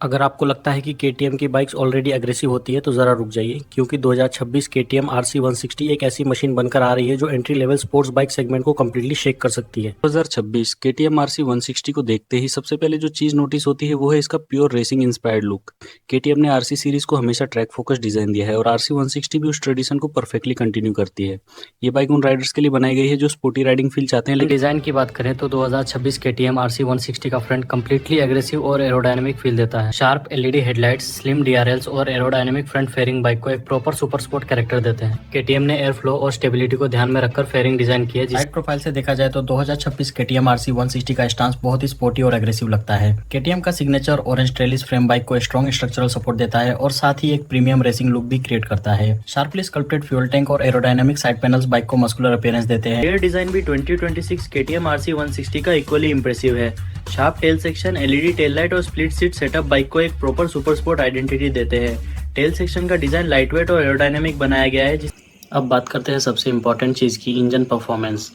अगर आपको लगता है कि केटीएम की बाइक्स ऑलरेडी अग्रेसिव होती है तो ज़रा रुक जाइए, क्योंकि 2026 केटीएम आरसी 160 एक ऐसी मशीन बनकर आ रही है जो entry level sports bike segment को कम्प्लीटली शेक कर सकती है। 2026 केटीएम आरसी 160 को देखते ही सबसे पहले जो चीज़ नोटिस होती है वो है इसका pure racing inspired look. KTM ने आरसी सीरीज को हमेशा ट्रैक फोकस डिजाइन दिया है और आरसी 160 भी उस ट्रेडिशन को परफेक्टली कंटिन्यू करती है। ये बाइक उन राइडर्स के लिए बनाई गई है जो स्पोर्टी राइडिंग फील चाहते हैं। लेकिन डिजाइन की बात करें तो 2026 केटीएम आरसी 160 का फ्रंट कम्प्लीटली एग्रेसिव और एरोडायनेमिक फील देता है। Sharp LED headlights, slim DRLs और एरोडायनेमिक फ्रंट फेयरिंग बाइक को एक प्रॉपर सुपर स्पोर्ट कैरेक्टर देते हैं। केटीएम ने एयर फ्लो और स्टेबिलिटी को ध्यान में रखकर फेयरिंग डिजाइन की है। राइड प्रोफाइल से देखा जाए तो 2026 केटीएम आरसी 160 का स्टांस बहुत ही स्पोर्टी और एग्रेसिव लगता है। केटीएम का signature orange trellis frame bike को स्ट्रॉन्ग स्ट्रक्चरल सपोर्ट देता है और साथ ही एक प्रीमियम रेसिंग लुक भी क्रिएट करता है। शार्पली स्कल्प्टेड फ्यूल टैंक और एरोडायनेमिक साइड पैनल्स बाइक को मस्कुलर अपीयरेंस देते हैं। एयर डिजाइन भी 2026 केटीएम आरसी 160 का इक्वली इंप्रेसिव है। Sharp tail section, LED tail light और स्प्लिट सीट सेटअप बाइक को एक प्रॉपर सुपर स्पोर्ट आइडेंटिटी देते हैं। टेल सेक्शन का डिजाइन लाइटवेट और एरोडायनेमिक बनाया गया है। अब बात करते हैं सबसे इम्पोर्टेंट चीज़ की, इंजन परफॉर्मेंस।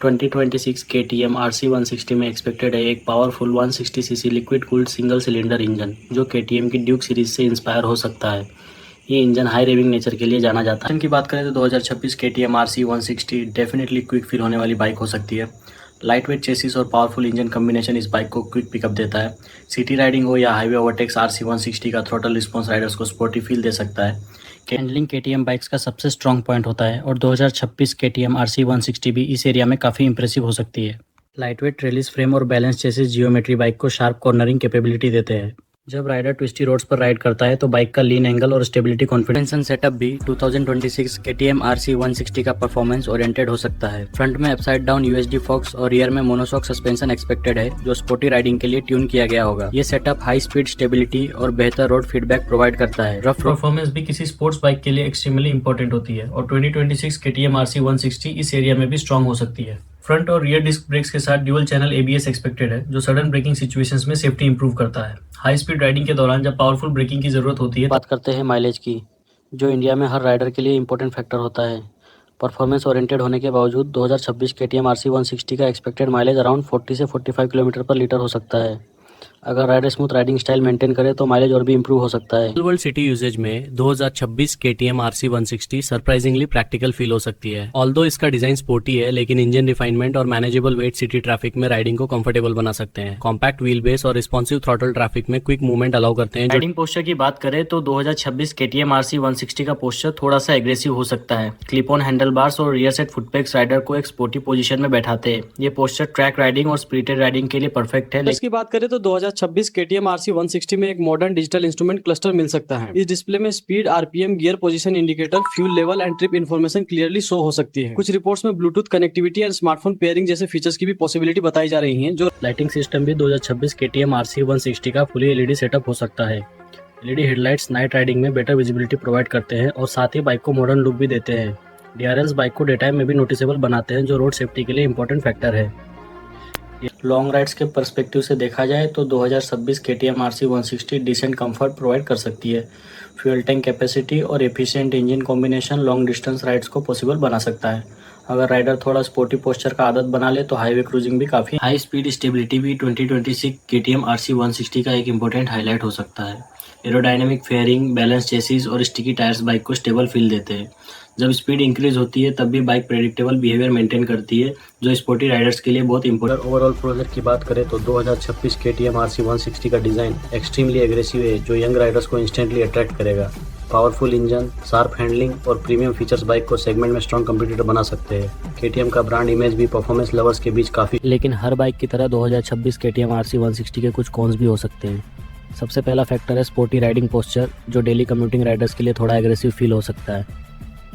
2026 केटीएम आरसी 160 में एक्सपेक्टेड है एक powerful 160 CC liquid cooled single cylinder engine जो केटीएम की ड्यूक सीरीज से इंस्पायर हो सकता है। ये इंजन हाई रेविंग नेचर के लिए जाना जाता है। इंजन की बात करें तो 2026 KTM RC 160 definitely quick feel होने वाली बाइक हो सकती है। लाइटवेट चेसिस और पावरफुल इंजन कॉम्बिनेशन इस बाइक को क्विक पिकअप देता है। सिटी राइडिंग हो या हाईवे ओवरटेक्स, आरसी 160 का थ्रोटल रिस्पॉन्स राइडर्स को स्पोर्टी फील दे सकता है। हैंडलिंग केटीएम बाइक्स का सबसे स्ट्रॉन्ग पॉइंट होता है और 2026 केटीएम आरसी 160 भी इस एरिया में काफ़ी इंप्रेसिव हो सकती है। लाइटवेट ट्रेलिस फ्रेम और बैलेंस चेसिस जियोमेट्री बाइक को शार्प कॉर्नरिंग कैपेबिलिटी देते हैं। जब राइडर ट्विस्टी रोड्स पर राइड करता है तो बाइक का लीन एंगल और स्टेबिलिटी कॉन्फिडेंस सेटअप भी 2026 केटीएम आरसी 160 का परफॉर्मेंस ओरिएंटेड हो सकता है। फ्रंट में अपसाइड डाउन यूएसडी फॉक्स और रियर में मोनोशॉक सस्पेंशन एक्सपेक्टेड है जो स्पोर्टी राइडिंग के लिए ट्यून किया गया होगा। ये सेटअप हाई स्पीड स्टेबिलिटी और बेहतर रोड फीडबैक प्रोवाइड करता है। रफ परफॉर्मेंस भी किसी स्पोर्ट्स बाइक के लिए एक्सट्रीमली इंपॉर्टेंट होती है और 2026 केटीएम आरसी 160 इस एरिया में भी स्ट्रॉन्ग हो सकती है। फ्रंट और रियर डिस्क ब्रेक्स के साथ ड्यूअल चैनल एबीएस एक्सपेक्टेड है जो सडन ब्रेकिंग सिचुएशंस में सेफ्टी इंप्रूव करता है। हाई स्पीड राइडिंग के दौरान जब पावरफुल ब्रेकिंग की जरूरत होती है। बात करते हैं माइलेज की, जो इंडिया में हर राइडर के लिए इंपॉर्टेंट फैक्टर होता है। परफॉर्मेंस ओरिएंटेड होने के बावजूद 2026 केटीएम आरसी 160 का एक्सपेक्टेड माइलेज अराउंड 40 से 45 किलोमीटर पर लीटर हो सकता है। अगर rider smooth riding style maintain करे तो माइलेज और भी इंप्रूव हो सकता है। रियल वर्ल्ड सिटी यूजेज में 2026 KTM RC 160 surprisingly practical feel हो सकती है। ऑल्दो इसका डिजाइन स्पोर्टी है, लेकिन इंजन रिफाइनमेंट और मैनेजेबल वेट सिटी ट्रैफिक में राइडिंग को कंफर्टेबल बना सकते हैं। कॉम्पैक्ट व्हील बेस और रिस्पॉन्सिव थ्रॉटल ट्रैफिक में क्विक मूवमेंट अलाउ करते हैं। राइडिंग पोस्चर की बात करें तो 2026 केटीएम आरसी 160 का पोस्चर थोड़ा सा एग्रेसिव हो सकता है। क्लिप ऑन हैंडल बार्स और रियर सेट फुटपैक्स राइडर को एक स्पोर्टी पोजीशन में बैठाते हैं। ये पोस्चर ट्रैक राइडिंग और स्प्लिटेड राइडिंग के लिए परफेक्ट है। इसकी बात करें तो 2026 केटीएम आरसी 160 में एक मॉडर्न डिजिटल इंस्ट्रूमेंट क्लस्टर मिल सकता है। इस डिस्प्ले में speed, RPM, gear position indicator, fuel level and trip information clearly show हो सकती है। कुछ रिपोर्ट्स में Bluetooth connectivity and smartphone pairing जैसे फीचर्स की भी पॉसिबिलिटी बताई जा रही है। जो लाइटिंग सिस्टम भी 2026 केटीएम आरसी 160 का फुली एलईडी सेटअप हो सकता है। एलईडी हेडलाइट्स नाइट राइडिंग में बेटर विजिबिलिटी प्रोवाइड करते हैं और साथ ही बाइक को मॉडर्न लुक भी देते हैं। डीआरएल्स बाइक को डे टाइम में भी नोटिसेबल बनाते हैं जो रोड सेफ्टी के लिए इंपॉर्टेंट फैक्टर है। लॉन्ग राइड्स के पर्सपेक्टिव से देखा जाए तो 2026 KTM RC 160 decent comfort provide कर सकती है। फ्यूल टैंक कैपेसिटी और efficient engine combination long distance rides को पॉसिबल बना सकता है। अगर राइडर थोड़ा स्पोर्टी पोस्चर का आदत बना ले तो हाईवे क्रूजिंग भी काफ़ी। हाई स्पीड स्टेबिलिटी भी 2026 केटीएम आरसी 160 का एक इंपॉर्टेंट हाईलाइट हो सकता है। एरोडायनेमिक फेयरिंग, बैलेंस चेसिस और स्टिकी टायर्स बाइक को स्टेबल फील देते हैं। जब स्पीड इंक्रीज होती है तब भी बाइक प्रेडिक्टेबल बिहेवियर मेंटेन करती है जो स्पोर्टी राइडर्स के लिए बहुत इंपॉर्टेंट। ओवरऑल प्रोजेक्ट की बात करें तो 2026 केटीएम आरसी 160 का डिज़ाइन एक्सट्रीमली एग्रेसिव है जो यंग राइडर्स को इंस्टेंटली अट्रैक्ट करेगा। पावरफुल इंजन, शार्प हैंडलिंग और प्रीमियम फीचर्स बाइक को सेगमेंट में स्ट्रॉन्ग कंपटीटर बना सकते हैं। केटीएम का ब्रांड इमेज भी परफॉर्मेंस लवर्स के बीच काफ़ी। लेकिन हर बाइक की तरह 2026 केटीएम आरसी 160 के कुछ कॉन्स भी हो सकते हैं। सबसे पहला फैक्टर है स्पोर्टी राइडिंग पोस्चर जो डेली कम्यूटिंग राइडर्स के लिए थोड़ा एग्रेसिव फील हो सकता है।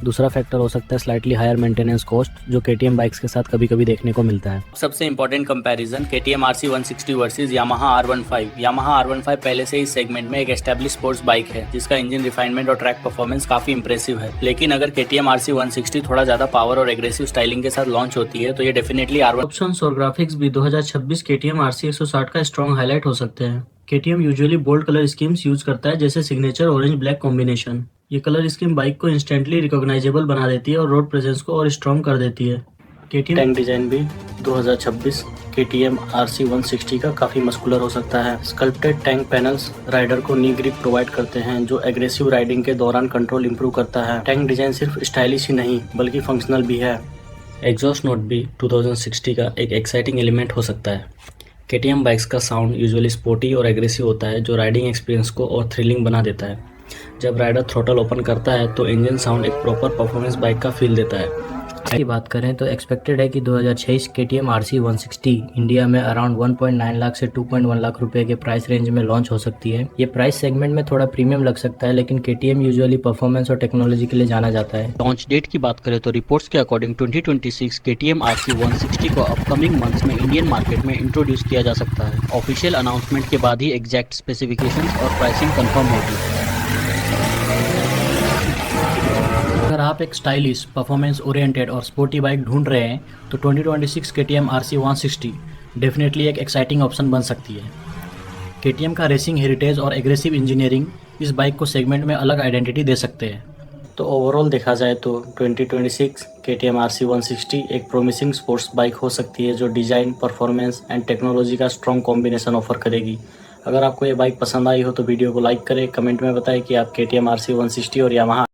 दूसरा फैक्टर हो सकता है स्लाइटली हायर मेंटेनेंस कॉस्ट जो केटीएम बाइक्स के साथ कभी कभी देखने को मिलता है। सबसे important comparison KTM RC 160 versus Yamaha R15। Yamaha R15 पहले से इस सेगमेंट में एक एस्टैब्लिश स्पोर्ट्स बाइक है जिसका इंजन रिफाइनमेंट और ट्रैक परफॉर्मेंस काफी इंप्रेसिव है। लेकिन अगर केटीएम आरसी 160 थोड़ा ज्यादा पावर और एग्रेसिव स्टाइलिंग के साथ लॉन्च होती है तो ये डेफिनेटली R1 ऑप्शंस और ग्राफिक्स भी 2026 केटीएम आरसी 160 का स्ट्रॉन्ग हाईलाइट हो सकते हैं। KTM usually bold colour schemes use करता है जैसे सिग्नेचर ऑरेंज ब्लैक कॉम्बिनेशन। ये कलर स्कीम बाइक को इंस्टेंटली रिकॉग्नाइजेबल बना देती है और रोड प्रेजेंस को और स्ट्रॉन्ग कर देती है। टैंक डिजाइन भी 2026 KTM RC 160 का काफ़ी मस्कुलर हो सकता है। स्कल्प्टेड टैंक पैनल्स राइडर को नी ग्रिप प्रोवाइड करते हैं जो एग्रेसिव राइडिंग के दौरान कंट्रोल इंप्रूव करता है। टैंक डिजाइन सिर्फ स्टाइलिश ही नहीं बल्कि फंक्शनल भी है। एग्जॉस्ट नोट भी 2060 का एक एक्साइटिंग एलिमेंट हो सकता है। KTM बाइक्स का साउंड यूजुअली स्पोर्टी और एग्रेसिव होता है जो राइडिंग एक्सपीरियंस को और थ्रिलिंग बना देता है। जब राइडर थ्रोटल ओपन करता है तो इंजन साउंड एक प्रॉपर परफॉर्मेंस बाइक का फील देता है। की बात करें तो एक्सपेक्टेड है कि 2026 KTM RC 160 इंडिया में अराउंड 1.9 लाख से 2.1 लाख रुपए के प्राइस रेंज में लॉन्च हो सकती है। ये प्राइस सेगमेंट में थोड़ा प्रीमियम लग सकता है लेकिन KTM यूजुअली परफॉर्मेंस और टेक्नोलॉजी के लिए जाना जाता है। लॉन्च डेट की बात करें तो रिपोर्ट्स के अकॉर्डिंग 2026 KTM RC 160 को अपकमिंग मंथ्स में इंडियन मार्केट में इंट्रोड्यूस किया जा सकता है। ऑफिशियल अनाउंसमेंट के बाद ही एग्जैक्ट स्पेसिफिकेशंस और प्राइसिंग कंफर्म होगी। अगर आप एक स्टाइलिश, परफॉर्मेंस ओरिएंटेड और स्पोर्टी बाइक ढूंढ रहे हैं तो 2026 KTM RC 160 डेफिनेटली एक एक्साइटिंग ऑप्शन बन सकती है। KTM का रेसिंग हेरिटेज और एग्रेसिव इंजीनियरिंग इस बाइक को सेगमेंट में अलग आइडेंटिटी दे सकते हैं। तो ओवरऑल देखा जाए तो 2026 KTM RC 160 एक प्रोमिसिंग स्पोर्ट्स बाइक हो सकती है जो डिज़ाइन, परफॉर्मेंस एंड टेक्नोलॉजी का स्ट्रॉन्ग कॉम्बिनेशन ऑफर करेगी। अगर आपको ये बाइक पसंद आई हो तो वीडियो को लाइक करें, कमेंट में बताएं कि आप KTM RC 160 और यामाहा